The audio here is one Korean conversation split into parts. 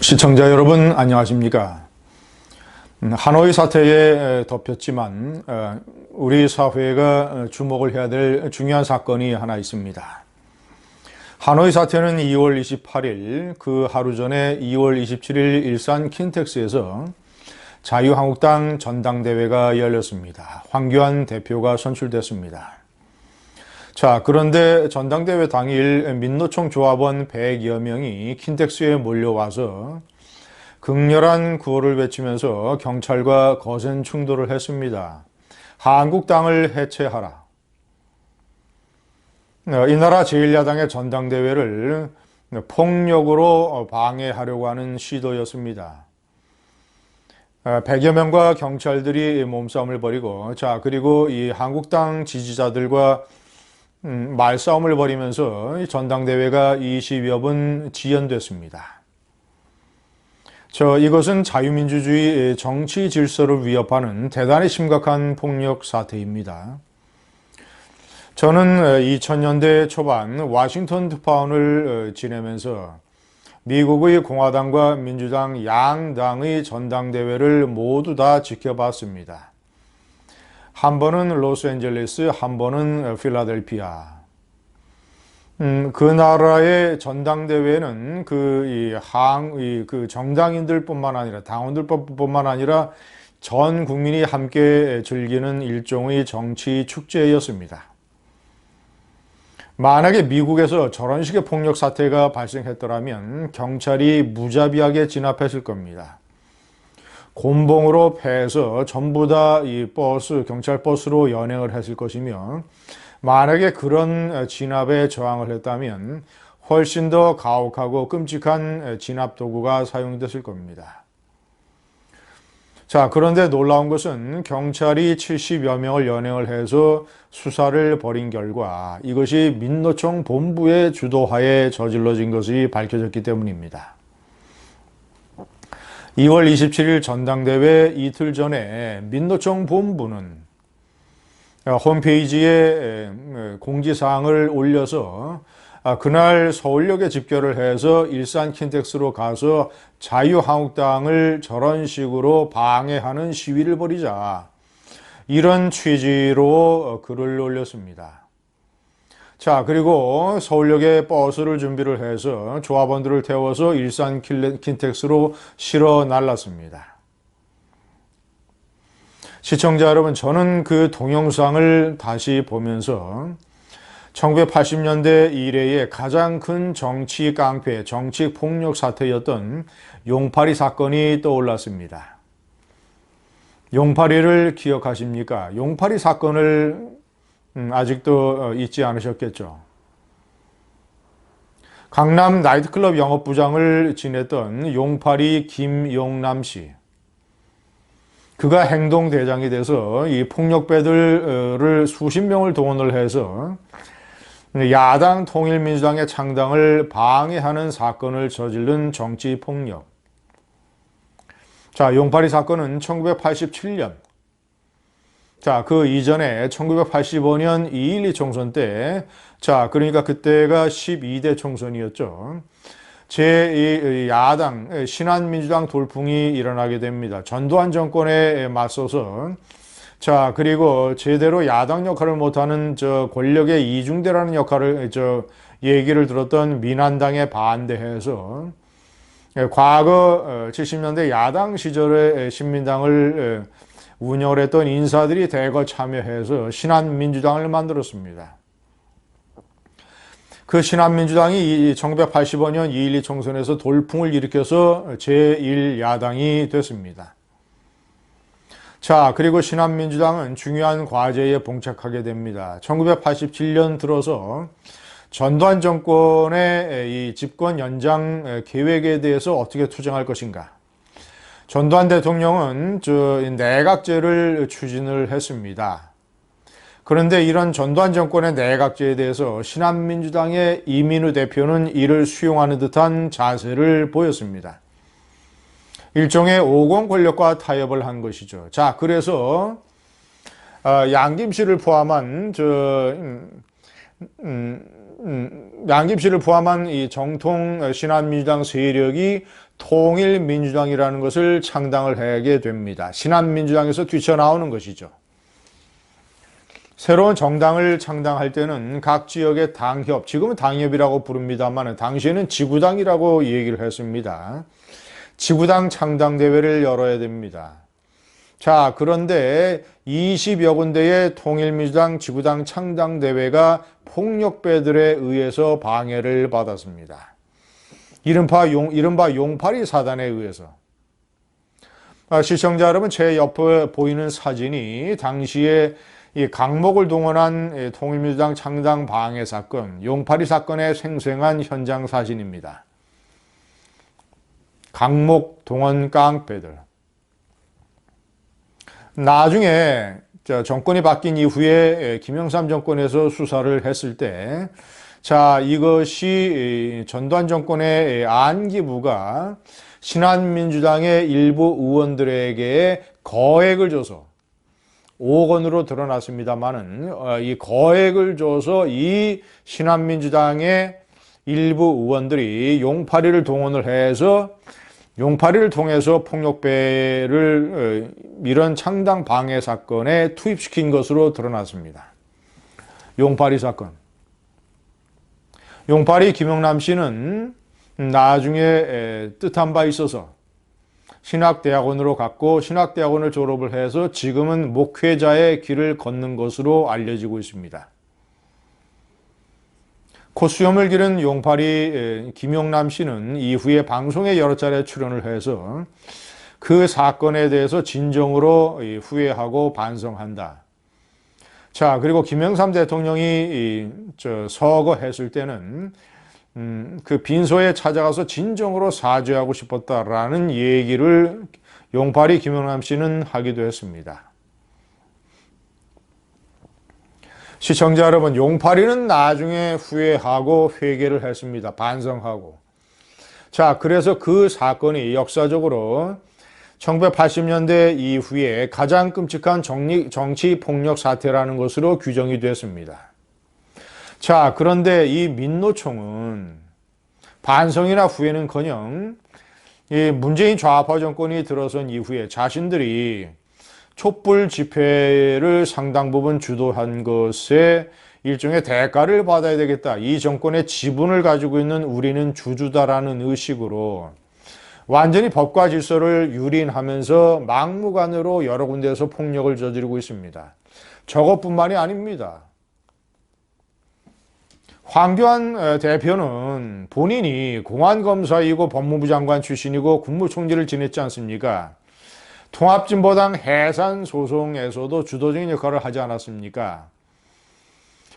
시청자 여러분 안녕하십니까? 하노이 사태에 덮였지만 우리 사회가 주목을 해야 될 중요한 사건이 하나 있습니다. 하노이 사태는 2월 28일 그 하루 전에 2월 27일 일산 킨텍스에서 자유한국당 전당대회가 열렸습니다. 황교안 대표가 선출됐습니다. 자, 그런데 전당대회 당일 민노총 조합원 100여 명이 킨텍스에 몰려와서 극렬한 구호를 외치면서 경찰과 거센 충돌을 했습니다. 한국당을 해체하라. 이 나라 제1야당의 전당대회를 폭력으로 방해하려고 하는 시도였습니다. 100여 명과 경찰들이 몸싸움을 벌이고, 자, 그리고 이 한국당 지지자들과 말싸움을 벌이면서 전당대회가 20여 분 지연됐습니다. 이것은 자유민주주의 정치 질서를 위협하는 대단히 심각한 폭력 사태입니다. 저는 2000년대 초반 워싱턴 특파원을 지내면서 미국의 공화당과 민주당 양당의 전당대회를 모두 다 지켜봤습니다. 한 번은 로스앤젤레스, 한 번은 필라델피아. 그 나라의 전당대회는 그 정당인들뿐만 아니라 당원들뿐만 아니라 전 국민이 함께 즐기는 일종의 정치 축제였습니다. 만약에 미국에서 저런 식의 폭력 사태가 발생했더라면 경찰이 무자비하게 진압했을 겁니다. 곤봉으로 패해서 전부 다 이 경찰 버스로 연행을 했을 것이며, 만약에 그런 진압에 저항을 했다면 훨씬 더 가혹하고 끔찍한 진압 도구가 사용됐을 겁니다. 자, 그런데 놀라운 것은 경찰이 70여 명을 연행을 해서 수사를 벌인 결과 이것이 민노총 본부의 주도하에 저질러진 것이 밝혀졌기 때문입니다. 2월 27일 전당대회 이틀 전에 민노총 본부는 홈페이지에 공지사항을 올려서 그날 서울역에 집결을 해서 일산 킨텍스로 가서 자유한국당을 저런 식으로 방해하는 시위를 벌이자, 이런 취지로 글을 올렸습니다. 자, 그리고 서울역에 버스를 준비를 해서 조합원들을 태워서 일산 킨텍스로 실어 날랐습니다. 시청자 여러분, 저는 그 동영상을 다시 보면서 1980년대 이래의 가장 큰 정치 깡패, 정치 폭력 사태였던 용파리 사건이 떠올랐습니다. 용파리를 기억하십니까? 용파리 사건을 아직도 잊지 않으셨겠죠. 강남 나이트클럽 영업부장을 지냈던 용파리 김용남 씨. 그가 행동대장이 돼서 이 폭력배들을 수십 명을 동원을 해서 야당 통일민주당의 창당을 방해하는 사건을 저지른 정치폭력. 자, 용파리 사건은 1987년, 자, 그 이전에 1985년 2.12 총선 때, 자, 그러니까 그때가 12대 총선이었죠. 제2야당 신한민주당 돌풍이 일어나게 됩니다. 전두환 정권에 맞서서, 자, 그리고 제대로 야당 역할을 못하는 권력의 이중대라는 역할을 얘기를 들었던 민한당에 반대해서 과거 70년대 야당 시절에 신민당을 운영을 했던 인사들이 대거 참여해서 신한민주당을 만들었습니다. 그 신한민주당이 1985년 2.12 총선에서 돌풍을 일으켜서 제1야당이 됐습니다. 자, 그리고 신한민주당은 중요한 과제에 봉착하게 됩니다. 1987년 들어서 전두환 정권의 이 집권 연장 계획에 대해서 어떻게 투쟁할 것인가. 전두환 대통령은 내각제를 추진을 했습니다. 그런데 이런 전두환 정권의 내각제에 대해서 신한민주당의 이민우 대표는 이를 수용하는 듯한 자세를 보였습니다. 일종의 오공 권력과 타협을 한 것이죠. 자, 그래서 양김씨를 포함한 양김씨를 포함한 이 정통 신한민주당 세력이 통일민주당이라는 것을 창당을 하게 됩니다. 신한민주당에서 뛰쳐나오는 것이죠. 새로운 정당을 창당할 때는 각 지역의 당협, 지금은 당협이라고 부릅니다만 당시에는 지구당이라고 얘기를 했습니다. 지구당 창당대회를 열어야 됩니다. 자, 그런데 20여 군데의 통일민주당 지구당 창당대회가 폭력배들에 의해서 방해를 받았습니다. 이른바 용팔이 사단에 의해서. 시청자 여러분, 제 옆에 보이는 사진이 당시에 이 강목을 동원한 통일민주당 창당 방해 사건, 용팔이 사건의 생생한 현장 사진입니다. 강목 동원 깡패들. 나중에 정권이 바뀐 이후에 김영삼 정권에서 수사를 했을 때, 자, 이것이 전두환 정권의 안기부가 신한민주당의 일부 의원들에게 거액을 줘서 5억 원으로 드러났습니다만은 이 거액을 줘서 이 신한민주당의 일부 의원들이 용팔이를 동원을 해서 용팔이를 통해서 폭력배를 이런 창당 방해 사건에 투입시킨 것으로 드러났습니다. 용팔이 사건. 용팔이 김영남 씨는 나중에 뜻한 바 있어서 신학대학원으로 갔고 신학대학원을 졸업을 해서 지금은 목회자의 길을 걷는 것으로 알려지고 있습니다. 코수염을 기른 용팔이 김용남 씨는 이후에 방송에 여러 차례 출연을 해서 그 사건에 대해서 진정으로 후회하고 반성한다. 자, 그리고 김영삼 대통령이 서거했을 때는 그 빈소에 찾아가서 진정으로 사죄하고 싶었다라는 얘기를 용팔이 김영남 씨는 하기도 했습니다. 시청자 여러분, 용팔이는 나중에 후회하고 회개를 했습니다. 반성하고. 자, 그래서 그 사건이 역사적으로 1980년대 이후에 가장 끔찍한 정치 폭력 사태라는 것으로 규정이 됐습니다. 자, 그런데 이 민노총은 반성이나 후회는커녕 이 문재인 좌파 정권이 들어선 이후에 자신들이 촛불 집회를 상당 부분 주도한 것에 일종의 대가를 받아야 되겠다. 이 정권의 지분을 가지고 있는 우리는 주주다라는 의식으로 완전히 법과 질서를 유린하면서 막무가내로 여러 군데에서 폭력을 저지르고 있습니다. 저것뿐만이 아닙니다. 황교안 대표는 본인이 공안검사이고 법무부 장관 출신이고 국무총리를 지냈지 않습니까? 통합진보당 해산 소송에서도 주도적인 역할을 하지 않았습니까?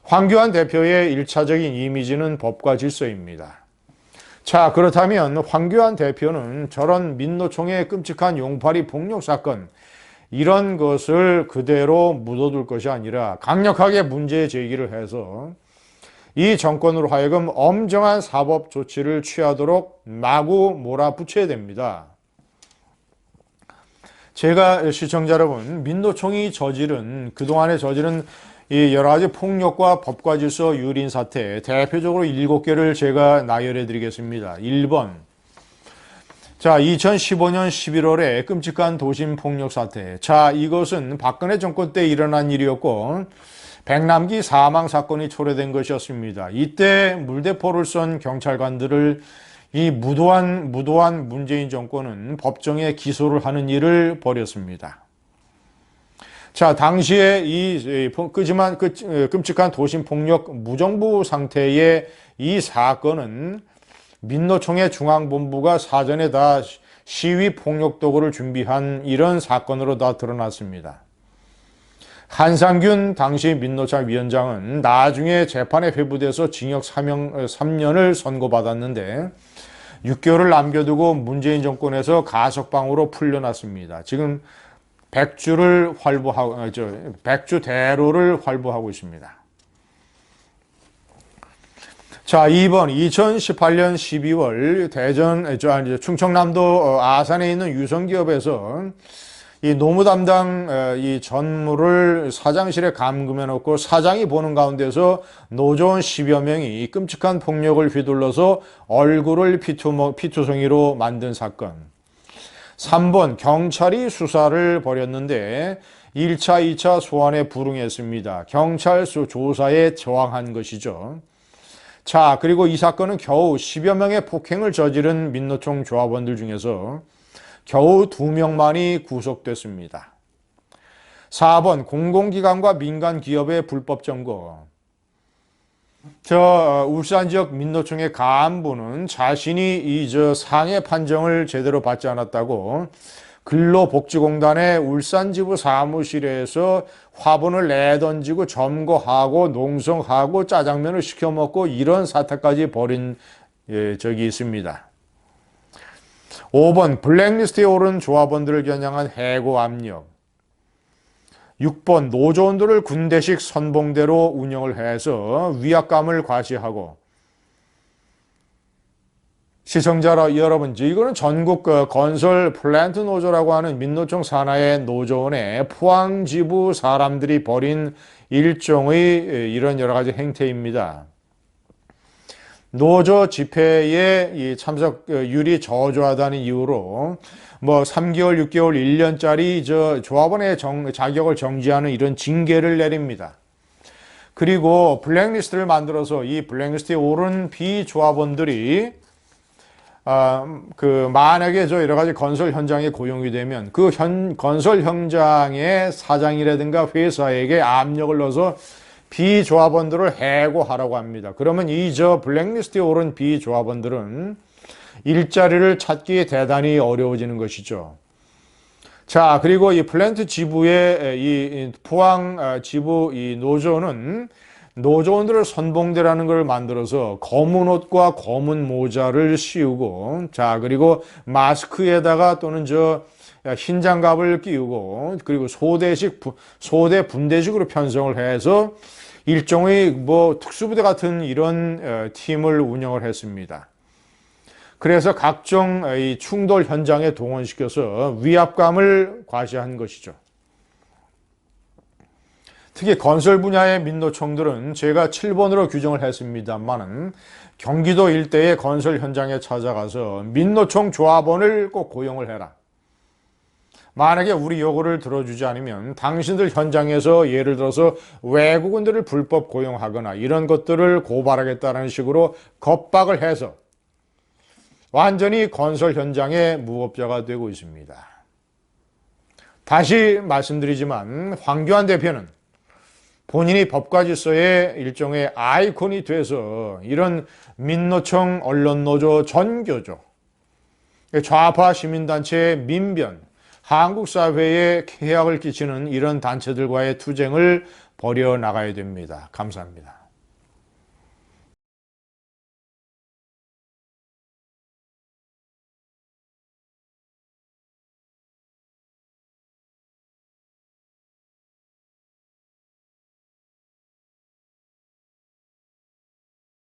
황교안 대표의 1차적인 이미지는 법과 질서입니다. 자, 그렇다면 황교안 대표는 저런 민노총의 끔찍한 용팔이 폭력 사건 이런 것을 그대로 묻어둘 것이 아니라 강력하게 문제 제기를 해서 이 정권으로 하여금 엄정한 사법 조치를 취하도록 마구 몰아붙여야 됩니다. 제가 시청자 여러분, 민노총이 그동안에 저지른 이 여러 가지 폭력과 법과 질서 유린 사태, 대표적으로 7개를 제가 나열해 드리겠습니다. 1번. 자, 2015년 11월에 끔찍한 도심 폭력 사태. 자, 이것은 박근혜 정권 때 일어난 일이었고, 백남기 사망 사건이 초래된 것이었습니다. 이때 물대포를 쏜 경찰관들을 이 무도한 문재인 정권은 법정에 기소를 하는 일을 벌였습니다. 자, 당시에 이 끔찍한 도심폭력 무정부 상태의 이 사건은 민노총의 중앙본부가 사전에 다 시위폭력 도구를 준비한 이런 사건으로 다 드러났습니다. 한상균 당시 민노총 위원장은 나중에 재판에 회부돼서 징역 3년을 선고받았는데 6개월을 남겨두고 문재인 정권에서 가석방으로 풀려났습니다. 지금 백주 대로를 활보하고 있습니다. 자, 2번 2018년 12월 충청남도 아산에 있는 유성기업에서 이 노무 담당 이 전무를 사장실에 감금해 놓고 사장이 보는 가운데서 노조원 10여 명이 끔찍한 폭력을 휘둘러서 얼굴을 피투성이로 만든 사건. 3번 경찰이 수사를 벌였는데 1차, 2차 소환에 불응했습니다. 경찰 조사에 저항한 것이죠. 자, 그리고 이 사건은 겨우 10여 명의 폭행을 저지른 민노총 조합원들 중에서 겨우 2명만이 구속됐습니다. 4번 공공기관과 민간기업의 불법 점거. 울산 지역 민노총의 간부는 자신이 이 상해 판정을 제대로 받지 않았다고 근로복지공단의 울산지부 사무실에서 화분을 내던지고 점거하고 농성하고 짜장면을 시켜 먹고 이런 사태까지 벌인 적이 있습니다. 5번 블랙리스트에 오른 조합원들을 겨냥한 해고 압력. 6번 노조원들을 군대식 선봉대로 운영을 해서 위압감을 과시하고. 시청자 여러분, 이거는 전국 건설 플랜트 노조라고 하는 민노총 산하의 노조원의 포항지부 사람들이 벌인 일종의 이런 여러 가지 행태입니다. 노조 집회에 이 참석률이 저조하다는 이유로 3개월, 6개월, 1년짜리 조합원의 자격을 정지하는 이런 징계를 내립니다. 그리고 블랙리스트를 만들어서 이 블랙리스트에 오른 비조합원들이 만약에 여러 가지 건설 현장에 고용이 되면 그 건설 현장의 사장이라든가 회사에게 압력을 넣어서 비조합원들을 해고하라고 합니다. 그러면 이 블랙리스트에 오른 비조합원들은 일자리를 찾기 대단히 어려워지는 것이죠. 자, 그리고 이 플랜트 지부의 이 포항 지부 이 노조는 노조원들을 선봉대라는 걸 만들어서 검은 옷과 검은 모자를 씌우고, 자, 그리고 마스크에다가 또는 흰 장갑을 끼우고, 그리고 소대 분대식으로 편성을 해서 일종의 특수부대 같은 이런 팀을 운영을 했습니다. 그래서 각종 이 충돌 현장에 동원시켜서 위압감을 과시한 것이죠. 특히 건설 분야의 민노총들은 제가 7번으로 규정을 했습니다만은 경기도 일대의 건설 현장에 찾아가서 민노총 조합원을 꼭 고용을 해라. 만약에 우리 요구를 들어주지 않으면 당신들 현장에서 예를 들어서 외국인들을 불법 고용하거나 이런 것들을 고발하겠다는 식으로 겁박을 해서 완전히 건설 현장의 무법자가 되고 있습니다. 다시 말씀드리지만 황교안 대표는 본인이 법과 질서의 일종의 아이콘이 돼서 이런 민노총 언론노조 전교조, 좌파 시민단체의 민변, 한국 사회에 해악을 끼치는 이런 단체들과의 투쟁을 벌여 나가야 됩니다. 감사합니다.